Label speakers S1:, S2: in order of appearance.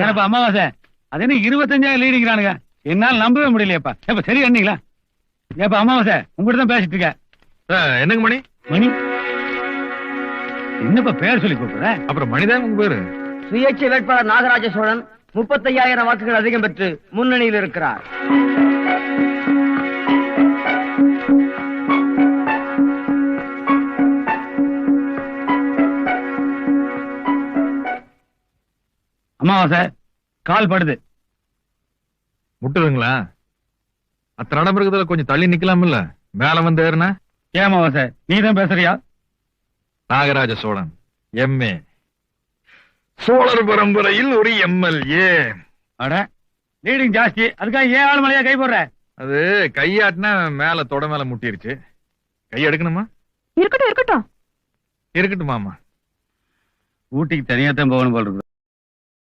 S1: ஏனப்பா அமாவாசை அது என்ன 25,000 லீடிங்கிறானுங்க, என்னால நம்பவே முடியலையப்பா. எப்ப சரி அண்ணீங்களா? ஏப்பா அமாவாசை உங்ககிட்ட தான் பேசிட்டு இருக்க.
S2: என்னங்க மணி?
S1: மணி என்னப்பா பேர் சொல்லி கூப்பிடுற?
S2: அப்புறம் மணிதான் உங்க பேரு.
S3: சுயேட்சை வேட்பாளர் நாகராஜ சோழன் 35,000 வாக்குகள் அதிகம் பெற்று முன்னணியில் இருக்கிறார்.
S1: அமாவாசை கால் படுது.
S2: முட்டுதுங்களா? அத்தனை இடம் இருக்கிறதுல கொஞ்சம் தள்ளி நிக்கலாம் இல்ல, மேல வந்து ஏறுனா.
S1: ஏன் அமாவாசை நீதான் பேசுறியா?
S2: நாகராஜ சோழன் எம்ஏ, சோழர் பரம்பரையில் ஒரு எம்எல்ஏ.
S1: அட லீடிங் ஜாஸ்தி, அதுக்காக ஏன் ஆள் மலையா கை போடுற?
S2: அது கையாட்டினா மேல தொட மேல முட்டிருச்சு. கை எடுக்கணுமா?
S4: இருக்கட்டும் இருக்கட்டும்.
S2: இருக்கட்டுமாமா.
S1: ஊட்டிக்கு தனியா தான் போகணும் போல் இருக்கு.